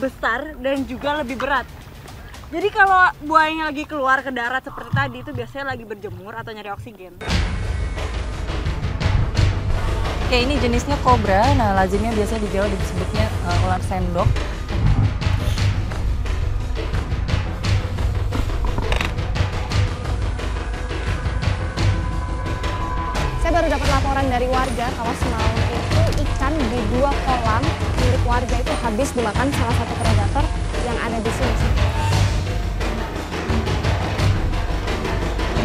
besar dan juga lebih berat. Jadi kalau buayanya lagi keluar ke darat seperti tadi itu biasanya lagi berjemur atau nyari oksigen. Oke, ini jenisnya kobra. Nah, lazimnya biasanya di Jawa disebutnya ular sendok. Saya baru dapat laporan dari warga kalau semalam itu ikan di 2 kolam milik warga itu habis dimakan salah satu predator yang ada di sini.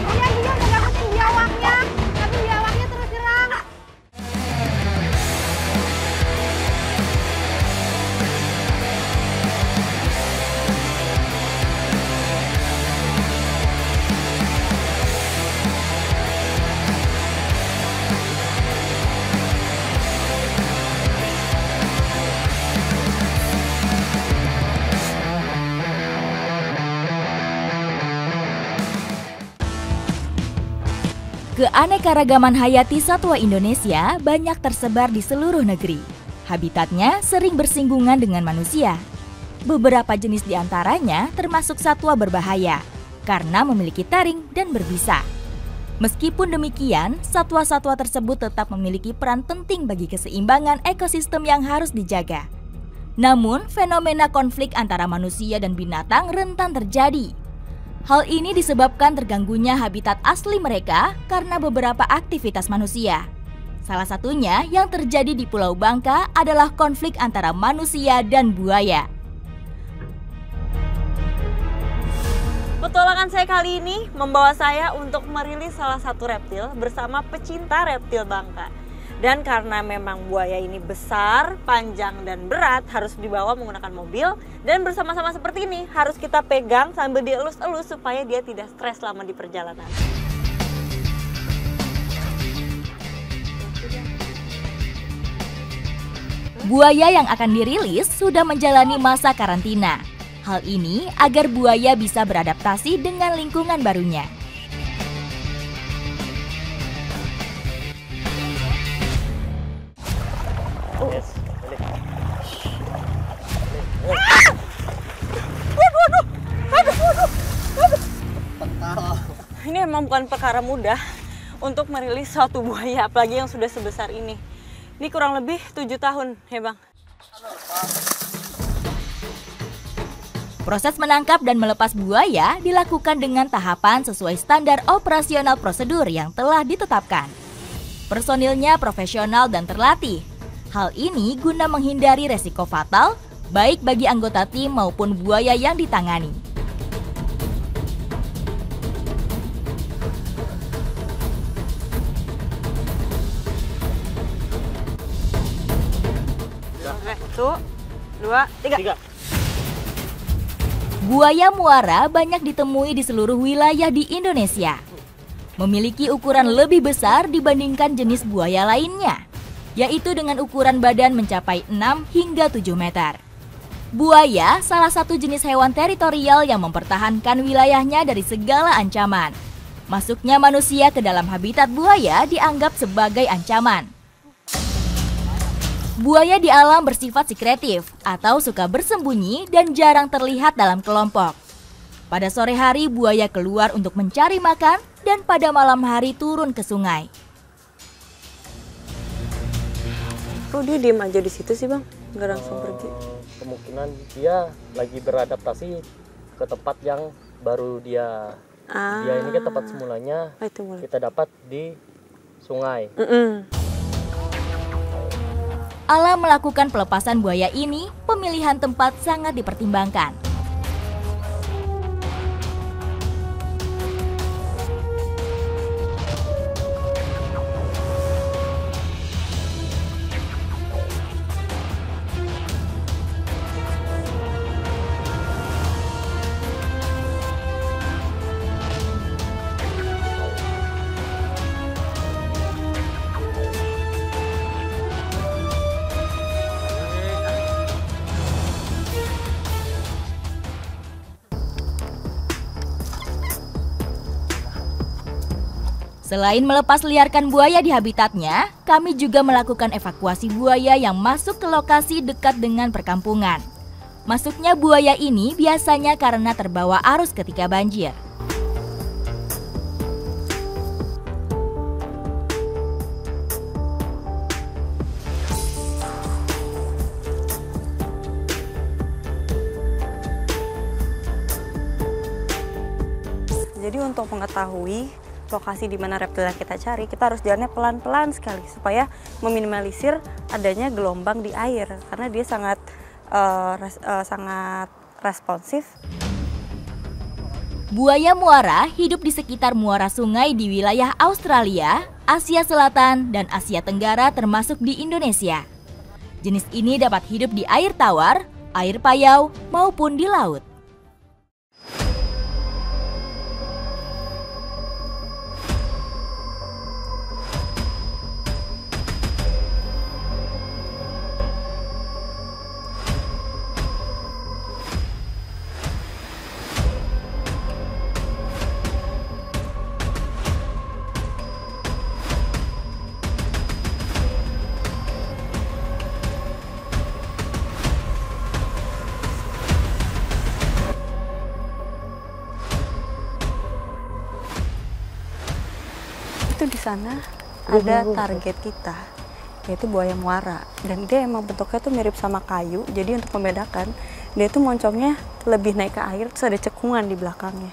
Oh ya, dia udah dapetin biawaknya, tapi biawaknya terus nyerang. Keanekaragaman hayati satwa Indonesia banyak tersebar di seluruh negeri. Habitatnya sering bersinggungan dengan manusia. Beberapa jenis diantaranya termasuk satwa berbahaya karena memiliki taring dan berbisa. Meskipun demikian, satwa-satwa tersebut tetap memiliki peran penting bagi keseimbangan ekosistem yang harus dijaga. Namun, fenomena konflik antara manusia dan binatang rentan terjadi. Hal ini disebabkan terganggunya habitat asli mereka karena beberapa aktivitas manusia. Salah satunya yang terjadi di Pulau Bangka adalah konflik antara manusia dan buaya. Petualangan saya kali ini membawa saya untuk merilis salah satu reptil bersama pecinta reptil Bangka. Dan karena memang buaya ini besar, panjang, dan berat, harus dibawa menggunakan mobil. Dan bersama-sama seperti ini, harus kita pegang sambil dielus-elus supaya dia tidak stres selama di perjalanan. Buaya yang akan dirilis sudah menjalani masa karantina. Hal ini agar buaya bisa beradaptasi dengan lingkungan barunya. Ini emang bukan perkara mudah untuk merilis suatu buaya, apalagi yang sudah sebesar ini. Ini kurang lebih 7 tahun, ya Bang? Proses menangkap dan melepas buaya dilakukan dengan tahapan sesuai standar operasional prosedur yang telah ditetapkan. Personilnya profesional dan terlatih. Hal ini guna menghindari resiko fatal, baik bagi anggota tim maupun buaya yang ditangani. Oke, 1, 2, 3. Buaya muara banyak ditemui di seluruh wilayah di Indonesia. Memiliki ukuran lebih besar dibandingkan jenis buaya lainnya, yaitu dengan ukuran badan mencapai 6 hingga 7 meter. Buaya salah satu jenis hewan teritorial yang mempertahankan wilayahnya dari segala ancaman. Masuknya manusia ke dalam habitat buaya dianggap sebagai ancaman. Buaya di alam bersifat sekretif atau suka bersembunyi dan jarang terlihat dalam kelompok. Pada sore hari buaya keluar untuk mencari makan dan pada malam hari turun ke sungai. Kok dia diem aja di situ sih Bang? Nggak langsung pergi? Kemungkinan dia lagi beradaptasi ke tempat yang baru dia. Dia ini kan tempat semulanya kita dapat di sungai. Alam melakukan pelepasan buaya ini, pemilihan tempat sangat dipertimbangkan. Selain melepas liarkan buaya di habitatnya, kami juga melakukan evakuasi buaya yang masuk ke lokasi dekat dengan perkampungan. Masuknya buaya ini biasanya karena terbawa arus ketika banjir. Jadi untuk mengetahui lokasi di mana reptil yang kita cari, kita harus jalannya pelan-pelan sekali supaya meminimalisir adanya gelombang di air karena dia sangat responsif. Buaya muara hidup di sekitar muara sungai di wilayah Australia, Asia Selatan, dan Asia Tenggara termasuk di Indonesia. Jenis ini dapat hidup di air tawar, air payau, maupun di laut. Itu di sana ada target kita, yaitu buaya muara, dan dia emang bentuknya tuh mirip sama kayu. Jadi untuk membedakan, dia tuh moncongnya lebih naik ke air, terus ada cekungan di belakangnya.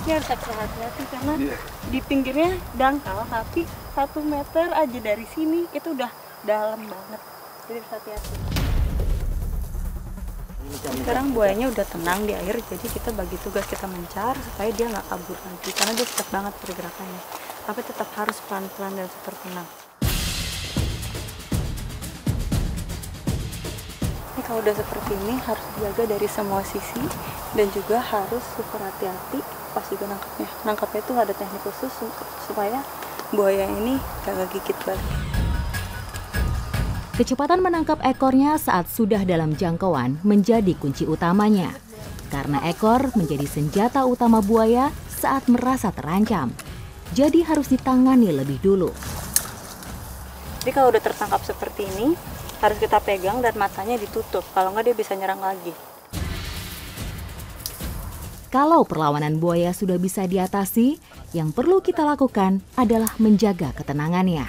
Ini harus hati-hati karena di pinggirnya dangkal, tapi 1 meter aja dari sini itu udah dalam banget. Jadi harus hati-hati. Sekarang buayanya udah tenang di air, jadi kita bagi tugas kita mencar supaya dia nggak kabur lagi karena dia cepat banget pergerakannya. Tapi tetap harus pelan-pelan dan super tenang. Ini kalau udah seperti ini harus dijaga dari semua sisi dan juga harus super hati-hati pas juga nangkapnya. Nangkapnya itu ada teknik khusus supaya buaya ini gak gigit balik. Kecepatan menangkap ekornya saat sudah dalam jangkauan menjadi kunci utamanya. Karena ekor menjadi senjata utama buaya saat merasa terancam. Jadi harus ditangani lebih dulu. Jadi kalau udah tertangkap seperti ini, harus kita pegang dan matanya ditutup. Kalau nggak dia bisa nyerang lagi. Kalau perlawanan buaya sudah bisa diatasi, yang perlu kita lakukan adalah menjaga ketenangannya.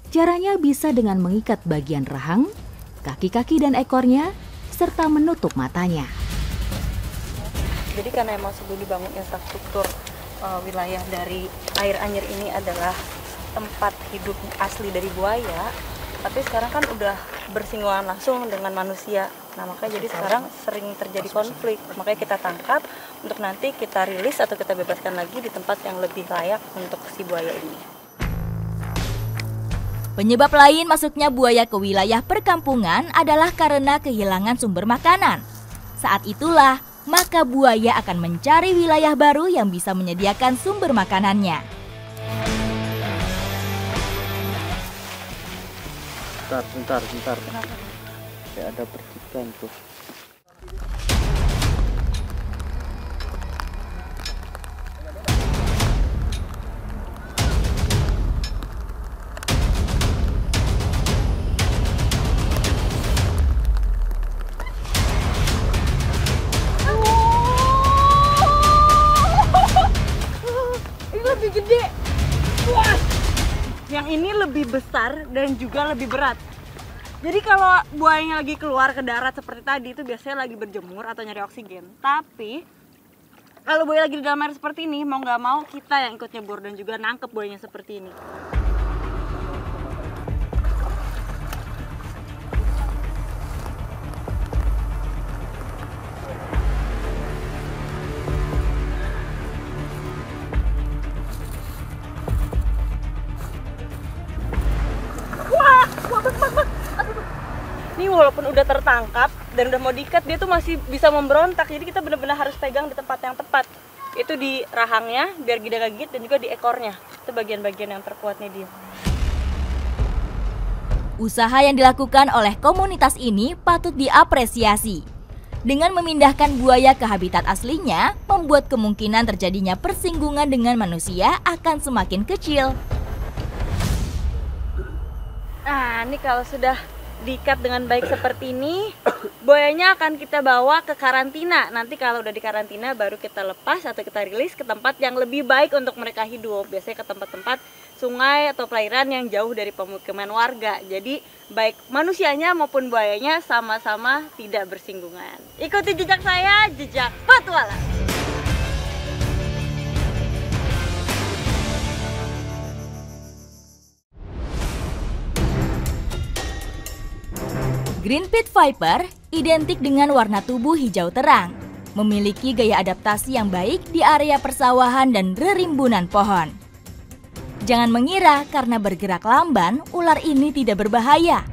Caranya bisa dengan mengikat bagian rahang, kaki-kaki dan ekornya, serta menutup matanya. Jadi karena emang sebelum dibangun infrastruktur wilayah dari air anyir ini adalah tempat hidup asli dari buaya, tapi sekarang kan udah bersinggungan langsung dengan manusia. Nah makanya jadi sekarang sering terjadi konflik, makanya kita tangkap untuk nanti kita rilis atau kita bebaskan lagi di tempat yang lebih layak untuk si buaya ini. Penyebab lain masuknya buaya ke wilayah perkampungan adalah karena kehilangan sumber makanan. Saat itulah, maka buaya akan mencari wilayah baru yang bisa menyediakan sumber makanannya. Bentar. Kayak ada percikan tuh. Lebih gede. Wah. Yang ini lebih besar dan juga lebih berat. Jadi kalau buayanya lagi keluar ke darat seperti tadi itu biasanya lagi berjemur atau nyari oksigen. Tapi kalau buaya lagi di dalam air seperti ini, mau nggak mau kita yang ikut nyebur dan juga nangkep buayanya seperti ini. Ini walaupun udah tertangkap dan udah mau diikat, dia tuh masih bisa memberontak. Jadi kita benar-benar harus pegang di tempat yang tepat. Itu di rahangnya biar tidak gigit dan juga di ekornya. Itu bagian-bagian yang terkuatnya dia. Usaha yang dilakukan oleh komunitas ini patut diapresiasi. Dengan memindahkan buaya ke habitat aslinya, membuat kemungkinan terjadinya persinggungan dengan manusia akan semakin kecil. Nah, ini kalau sudah diikat dengan baik seperti ini, buayanya akan kita bawa ke karantina. Nanti kalau udah di karantina baru kita lepas atau kita rilis ke tempat yang lebih baik untuk mereka hidup. Biasanya ke tempat-tempat sungai atau perairan yang jauh dari pemukiman warga. Jadi baik manusianya maupun buayanya sama-sama tidak bersinggungan. Ikuti jejak saya, jejak petualang. Green Pit Viper identik dengan warna tubuh hijau terang, memiliki gaya adaptasi yang baik di area persawahan dan rerimbunan pohon. Jangan mengira karena bergerak lamban, ular ini tidak berbahaya.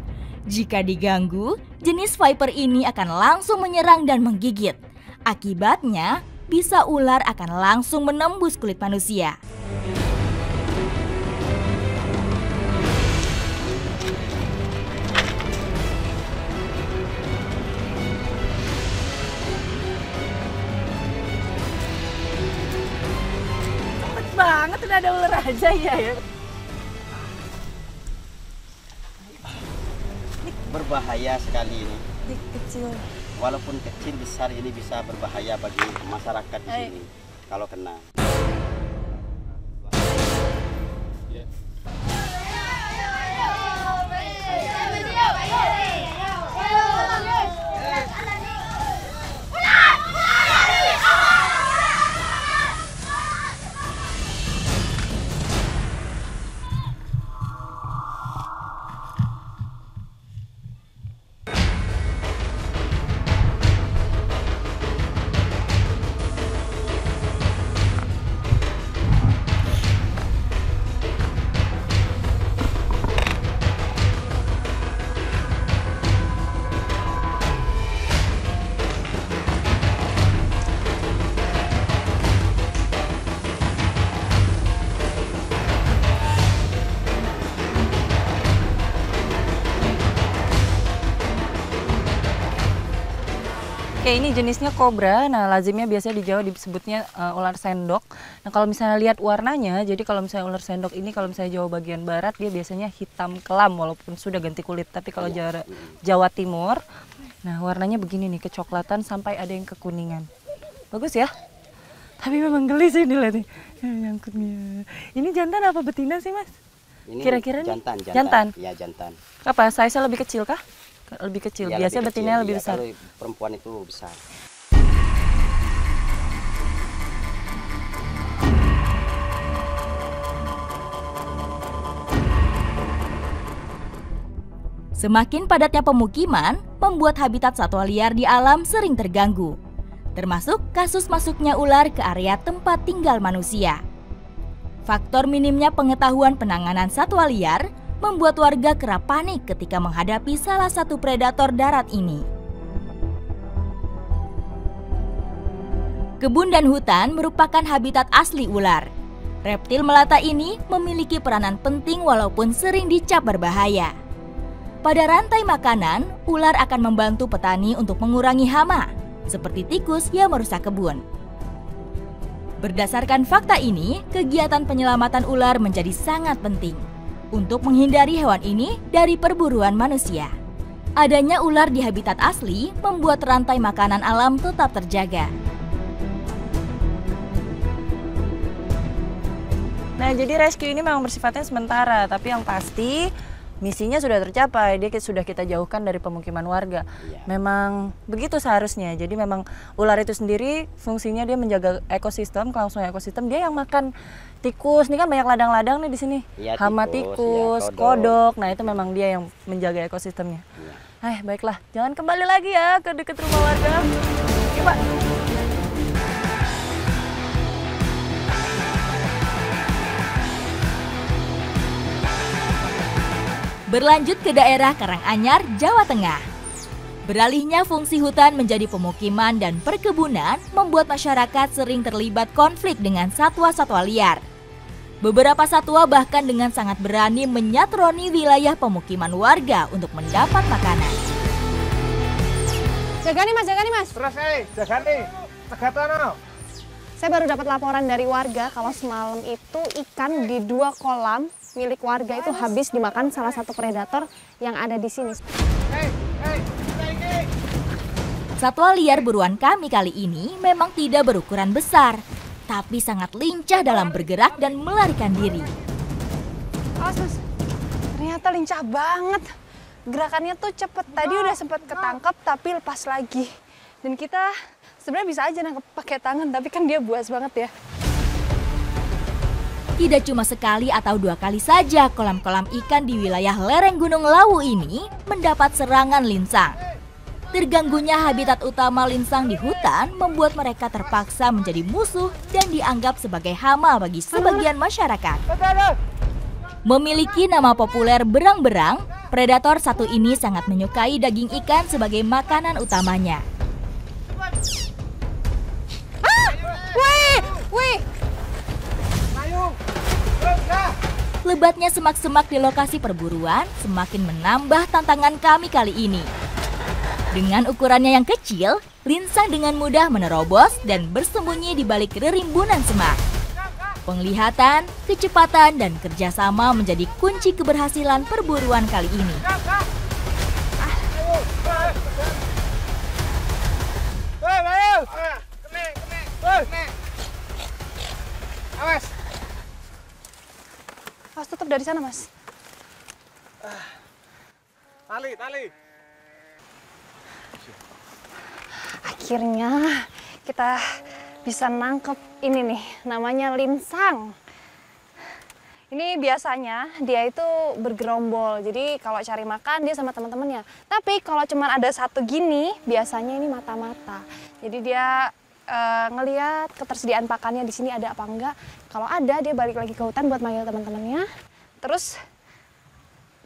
Jika diganggu, jenis Viper ini akan langsung menyerang dan menggigit. Akibatnya, bisa ular akan langsung menembus kulit manusia. Banget udah ada ular aja ya. Berbahaya sekali ini. Kecil. Walaupun kecil besar ini bisa berbahaya bagi masyarakat di sini kalau kena. Oke, ini jenisnya kobra. Nah, lazimnya biasanya di Jawa disebutnya ular sendok. Nah, kalau misalnya lihat warnanya, jadi kalau misalnya ular sendok ini kalau misalnya Jawa bagian barat dia biasanya hitam kelam walaupun sudah ganti kulit. Tapi kalau Jawa Timur, nah warnanya begini nih, kecoklatan sampai ada yang kekuningan. Bagus ya? Tapi memang geli sih dilihat nih. Nyangkutnya. Ini jantan apa betina sih, Mas? Kira-kira jantan. Jantan. Iya, jantan. Apa? Size-nya lebih kecil kah? Lebih kecil. Ya, biasanya betina lebih besar. Kalau perempuan itu besar. Semakin padatnya pemukiman, membuat habitat satwa liar di alam sering terganggu. Termasuk kasus masuknya ular ke area tempat tinggal manusia. Faktor minimnya pengetahuan penanganan satwa liar membuat warga kerap panik ketika menghadapi salah satu predator darat ini. Kebun dan hutan merupakan habitat asli ular. Reptil melata ini memiliki peranan penting walaupun sering dicap berbahaya. Pada rantai makanan, ular akan membantu petani untuk mengurangi hama, seperti tikus yang merusak kebun. Berdasarkan fakta ini, kegiatan penyelamatan ular menjadi sangat penting untuk menghindari hewan ini dari perburuan manusia. Adanya ular di habitat asli membuat rantai makanan alam tetap terjaga. Nah, jadi rescue ini memang bersifatnya sementara, tapi yang pasti misinya sudah tercapai. Dia sudah kita jauhkan dari pemukiman warga. Memang begitu seharusnya. Jadi memang ular itu sendiri fungsinya dia menjaga ekosistem, kelangsungan ekosistem. Dia yang makan tikus. Ini kan banyak ladang-ladang nih di sini. Ya, hama tikus, kodok. Nah, itu memang dia yang menjaga ekosistemnya. Baiklah, jangan kembali lagi ya ke dekat rumah warga. Oke, Pak. Berlanjut ke daerah Karanganyar, Jawa Tengah. Beralihnya fungsi hutan menjadi pemukiman dan perkebunan membuat masyarakat sering terlibat konflik dengan satwa-satwa liar. Beberapa satwa bahkan dengan sangat berani menyatroni wilayah pemukiman warga untuk mendapat makanan. Jaga nih mas. Terus jaga nih. Tegatono. Saya baru dapat laporan dari warga kalau semalam itu ikan di 2 kolam milik warga itu habis dimakan salah satu predator yang ada di sini. Satwa liar buruan kami kali ini memang tidak berukuran besar, tapi sangat lincah dalam bergerak dan melarikan diri. Awas mas, ternyata lincah banget. Gerakannya tuh cepet, tadi udah sempat ketangkep tapi lepas lagi. Dan kita sebenarnya bisa aja nangkep pakai tangan, tapi kan dia buas banget ya. Tidak cuma sekali atau 2 kali saja kolam-kolam ikan di wilayah lereng Gunung Lawu ini mendapat serangan linsang. Terganggunya habitat utama linsang di hutan membuat mereka terpaksa menjadi musuh dan dianggap sebagai hama bagi sebagian masyarakat. Memiliki nama populer berang-berang, predator satu ini sangat menyukai daging ikan sebagai makanan utamanya. Wih! Lebatnya semak-semak di lokasi perburuan semakin menambah tantangan kami kali ini. Dengan ukurannya yang kecil, linsang dengan mudah menerobos dan bersembunyi di balik rerimbunan semak. Penglihatan, kecepatan, dan kerjasama menjadi kunci keberhasilan perburuan kali ini. Awas, tutup dari sana mas. Tali. Akhirnya kita bisa nangkep ini nih, namanya linsang. Ini biasanya dia itu bergerombol, jadi kalau cari makan dia sama teman-temannya. Tapi kalau cuma ada satu gini, biasanya ini mata-mata. Jadi dia ngelihat ketersediaan pakannya di sini ada apa enggak. Kalau ada, dia balik lagi ke hutan buat manggil teman-temannya. Terus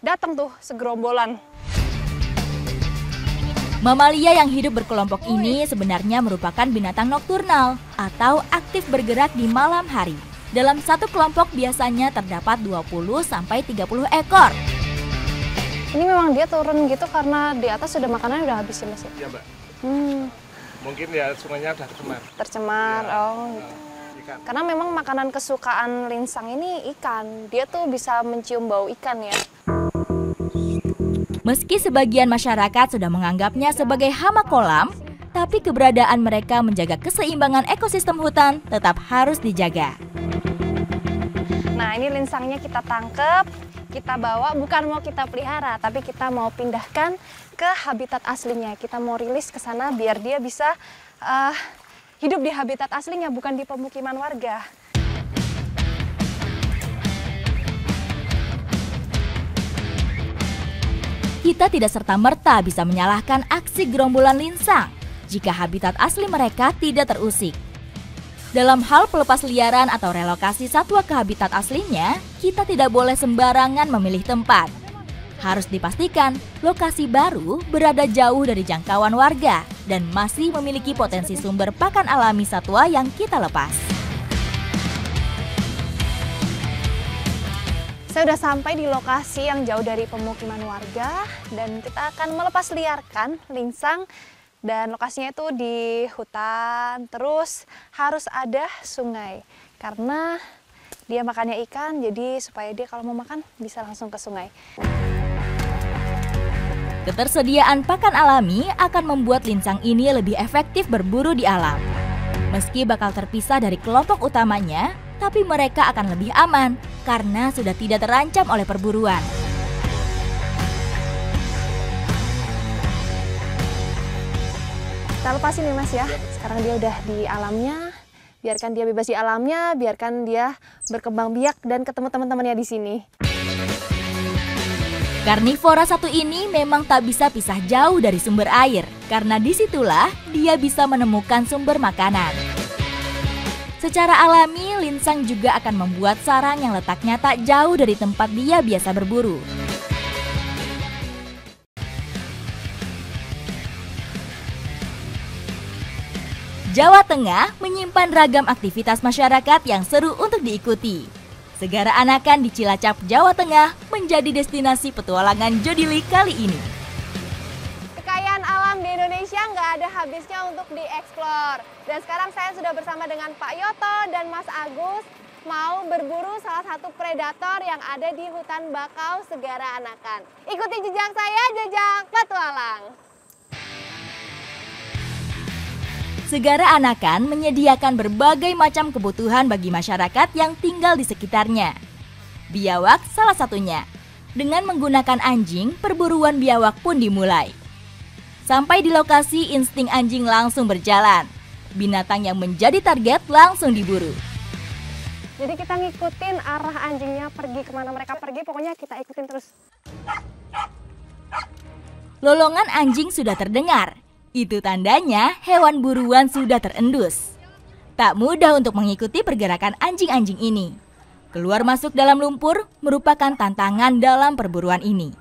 datang tuh segerombolan. Mamalia yang hidup berkelompok ini sebenarnya merupakan binatang nokturnal atau aktif bergerak di malam hari. Dalam satu kelompok biasanya terdapat 20-30 ekor. Ini memang dia turun gitu karena di atas sudah makanannya udah habis ya mas? Iya mbak. Mungkin ya sungainya udah tercemar. Tercemar, ya, gitu. Ikan. Karena memang makanan kesukaan linsang ini ikan. Dia tuh bisa mencium bau ikan ya. Meski sebagian masyarakat sudah menganggapnya sebagai hama kolam, tapi keberadaan mereka menjaga keseimbangan ekosistem hutan tetap harus dijaga. Nah, ini linsangnya kita tangkep, kita bawa, bukan mau kita pelihara, tapi kita mau pindahkan ke habitat aslinya. Kita mau rilis ke sana biar dia bisa hidup di habitat aslinya, bukan di pemukiman warga. Kita tidak serta-merta bisa menyalahkan aksi gerombolan linsang jika habitat asli mereka tidak terusik. Dalam hal pelepas liaran atau relokasi satwa ke habitat aslinya, kita tidak boleh sembarangan memilih tempat. Harus dipastikan lokasi baru berada jauh dari jangkauan warga dan masih memiliki potensi sumber pakan alami satwa yang kita lepas. Saya sudah sampai di lokasi yang jauh dari pemukiman warga dan kita akan melepas liarkan linsang. Dan lokasinya itu di hutan, terus harus ada sungai. Karena dia makannya ikan, jadi supaya dia kalau mau makan bisa langsung ke sungai. Ketersediaan pakan alami akan membuat linsang ini lebih efektif berburu di alam. Meski bakal terpisah dari kelompok utamanya, tapi mereka akan lebih aman karena sudah tidak terancam oleh perburuan. Kita lepasin nih mas ya, sekarang dia udah di alamnya, biarkan dia bebas di alamnya, biarkan dia berkembang biak dan ketemu teman-temannya di sini. Karnivora satu ini memang tak bisa pisah jauh dari sumber air, karena disitulah dia bisa menemukan sumber makanan. Secara alami, linsang juga akan membuat sarang yang letaknya tak jauh dari tempat dia biasa berburu. Jawa Tengah menyimpan ragam aktivitas masyarakat yang seru untuk diikuti. Segara Anakan di Cilacap, Jawa Tengah menjadi destinasi petualangan Jodili kali ini. Kekayaan alam di Indonesia nggak ada habisnya untuk dieksplor. Dan sekarang saya sudah bersama dengan Pak Yoto dan Mas Agus mau berburu salah satu predator yang ada di hutan bakau Segara Anakan. Ikuti jejak saya, jejak petualang. Segara Anakan menyediakan berbagai macam kebutuhan bagi masyarakat yang tinggal di sekitarnya. Biawak salah satunya. Dengan menggunakan anjing, perburuan biawak pun dimulai. Sampai di lokasi, insting anjing langsung berjalan. Binatang yang menjadi target langsung diburu. Jadi kita ngikutin arah anjingnya pergi kemana mereka pergi, pokoknya kita ikutin terus. Lolongan anjing sudah terdengar. Itu tandanya hewan buruan sudah terendus. Tak mudah untuk mengikuti pergerakan anjing-anjing ini. Keluar masuk dalam lumpur merupakan tantangan dalam perburuan ini.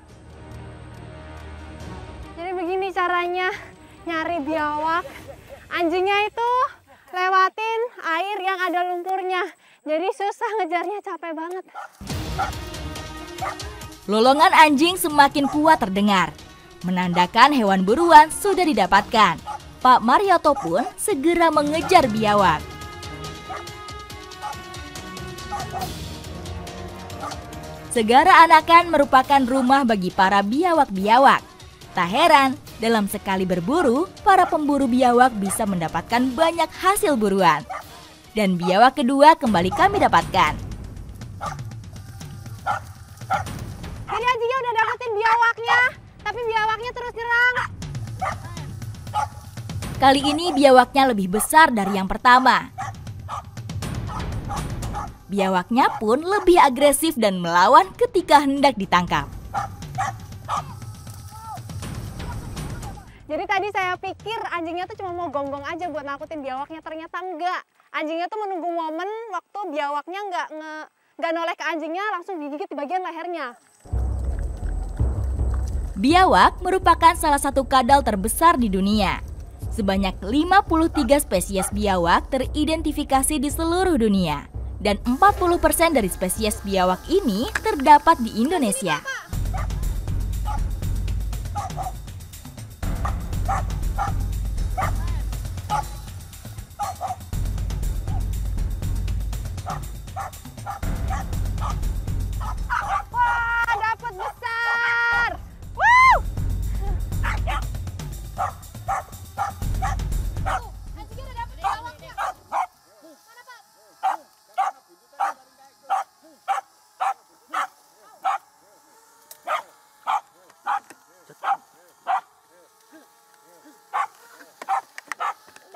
Jadi begini caranya nyari biawak. Anjingnya itu lewatin air yang ada lumpurnya. Jadi susah ngejarnya, capek banget. Lolongan anjing semakin kuat terdengar. Menandakan hewan buruan sudah didapatkan. Pak Marioto pun segera mengejar biawak. Segara Anakan merupakan rumah bagi para biawak-biawak. Tak heran, dalam sekali berburu, para pemburu biawak bisa mendapatkan banyak hasil buruan. Dan biawak kedua kembali kami dapatkan. Jadi anjingnya udah dapetin biawaknya, tapi biawaknya terus nyerang. Kali ini biawaknya lebih besar dari yang pertama. Biawaknya pun lebih agresif dan melawan ketika hendak ditangkap. Jadi tadi saya pikir anjingnya tuh cuma mau gonggong aja buat nakutin biawaknya, ternyata enggak. Anjingnya tuh menunggu momen waktu biawaknya nggak noleh ke anjingnya, langsung digigit di bagian lehernya. Biawak merupakan salah satu kadal terbesar di dunia. Sebanyak 53 spesies biawak teridentifikasi di seluruh dunia. Dan 40% dari spesies biawak ini terdapat di Indonesia. Wah, dapat besar! Woo!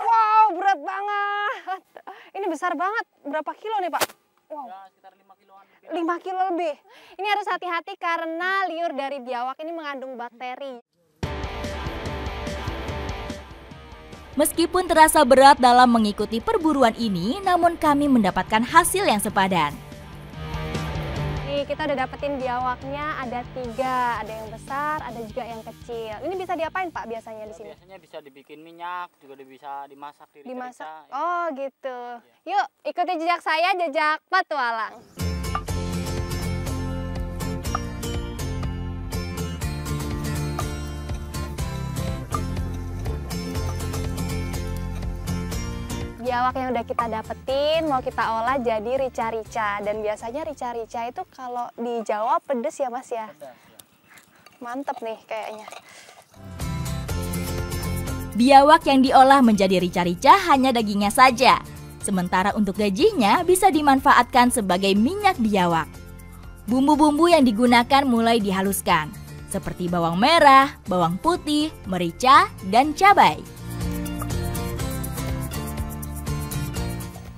Wow, berat banget. Ini besar banget. Berapa kilo nih, Pak? Wow. Ya, sekitar 5 kiloan. 5 kilo lebih. Ini harus hati-hati karena liur dari biawak ini mengandung bakteri. Meskipun terasa berat dalam mengikuti perburuan ini, namun kami mendapatkan hasil yang sepadan. Nih, kita udah dapetin biawaknya, ada 3, ada yang besar, ada juga yang kecil. Ini bisa diapain, Pak, biasanya di sini? Biasanya bisa dibikin minyak, juga bisa dimasak di dimasak. Oh, gitu. Ya. Yuk, ikuti jejak saya, jejak petualang. Biawak yang udah kita dapetin mau kita olah jadi rica-rica, dan biasanya rica-rica itu kalau di Jawa pedes ya, Mas ya? Mantep nih kayaknya. Biawak yang diolah menjadi rica-rica hanya dagingnya saja. Sementara untuk gajinya bisa dimanfaatkan sebagai minyak biawak. Bumbu-bumbu yang digunakan mulai dihaluskan, seperti bawang merah, bawang putih, merica, dan cabai.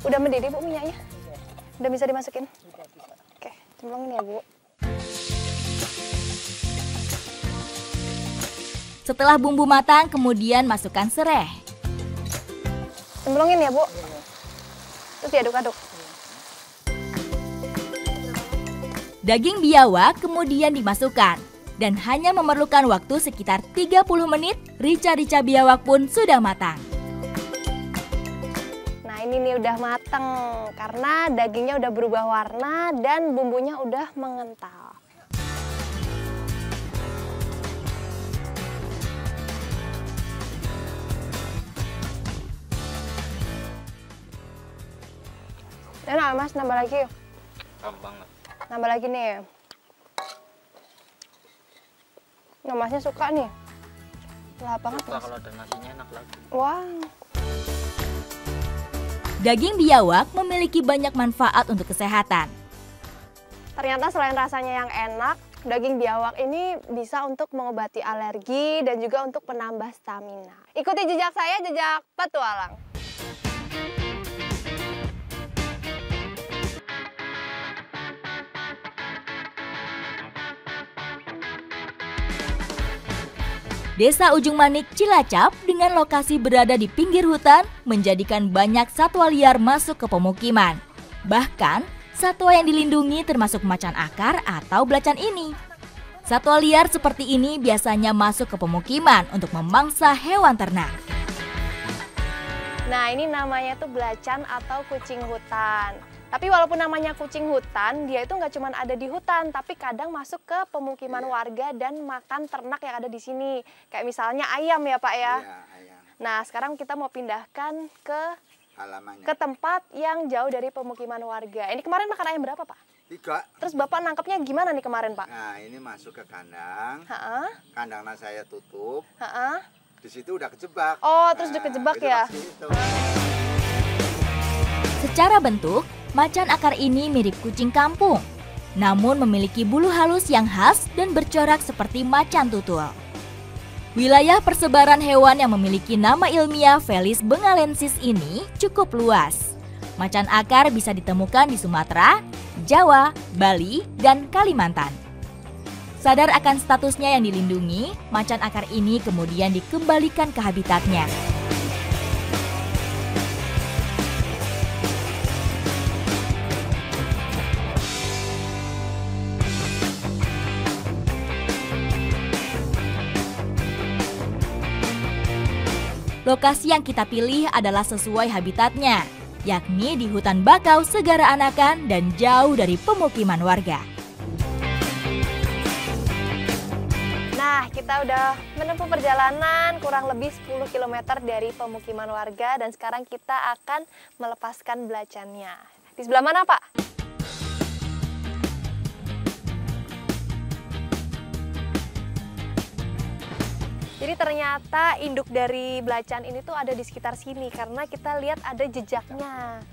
Udah mendidih, Bu, minyaknya? Udah bisa dimasukin? Oke, cemplungin ya, Bu. Setelah bumbu matang, kemudian masukkan serai. Cemplungin ya, Bu. Terus diaduk-aduk. Daging biawak kemudian dimasukkan. Dan hanya memerlukan waktu sekitar 30 menit, rica-rica biawak pun sudah matang. Ini nih udah mateng karena dagingnya udah berubah warna dan bumbunya udah mengental. Enak Mas, nambah lagi. Gampang banget. Nambah lagi nih. Nah, Masnya suka nih. Lahap banget Suka Mas. kalau ada nasinya enak lagi. Wah. Daging biawak memiliki banyak manfaat untuk kesehatan. Ternyata selain rasanya yang enak, daging biawak ini bisa untuk mengobati alergi dan juga untuk penambah stamina. Ikuti jejak saya, jejak petualang. Desa Ujung Manik, Cilacap dengan lokasi berada di pinggir hutan menjadikan banyak satwa liar masuk ke pemukiman. Bahkan, satwa yang dilindungi termasuk macan akar atau belacan ini. Satwa liar seperti ini biasanya masuk ke pemukiman untuk memangsa hewan ternak. Nah, ini namanya tuh belacan atau kucing hutan. Tapi walaupun namanya kucing hutan, dia itu nggak cuma ada di hutan, tapi kadang masuk ke pemukiman warga dan makan ternak yang ada di sini. Kayak misalnya ayam ya Pak ya? Iya, ayam. Nah, sekarang kita mau pindahkan ke Halamannya. ke tempat yang jauh dari pemukiman warga. Ini kemarin makan ayam berapa Pak? 3. Terus Bapak nangkepnya gimana nih kemarin Pak? Nah, ini masuk ke kandang. Ha-ha. Kandangnya saya tutup. Ha-ha. Di situ udah kejebak. Oh, terus udah kejebak ya? Secara bentuk, macan akar ini mirip kucing kampung, namun memiliki bulu halus yang khas dan bercorak seperti macan tutul. Wilayah persebaran hewan yang memiliki nama ilmiah Felis bengalensis ini cukup luas. Macan akar bisa ditemukan di Sumatera, Jawa, Bali, dan Kalimantan. Sadar akan statusnya yang dilindungi, macan akar ini kemudian dikembalikan ke habitatnya. Lokasi yang kita pilih adalah sesuai habitatnya, yakni di hutan bakau Segara Anakan dan jauh dari pemukiman warga. Nah, kita udah menempuh perjalanan kurang lebih 10 km dari pemukiman warga dan sekarang kita akan melepaskan belacannya. Di sebelah mana, Pak? Jadi ternyata induk dari belacan ini tuh ada di sekitar sini karena kita lihat ada jejaknya.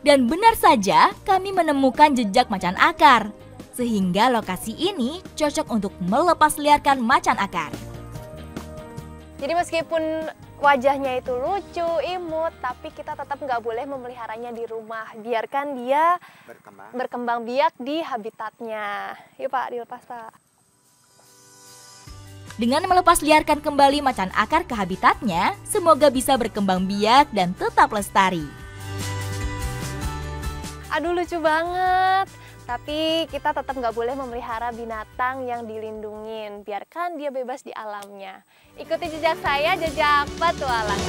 Dan benar saja kami menemukan jejak macan akar. Sehingga lokasi ini cocok untuk melepas liarkan macan akar. Jadi meskipun wajahnya itu lucu, imut, tapi kita tetap nggak boleh memeliharanya di rumah. Biarkan dia berkembang biak di habitatnya. Yuk Pak, dilepas Pak. Dengan melepas liarkan kembali macan akar ke habitatnya, semoga bisa berkembang biak dan tetap lestari. Aduh lucu banget. Tapi kita tetap nggak boleh memelihara binatang yang dilindungin. Biarkan dia bebas di alamnya. Ikuti jejak saya, jejak petualang.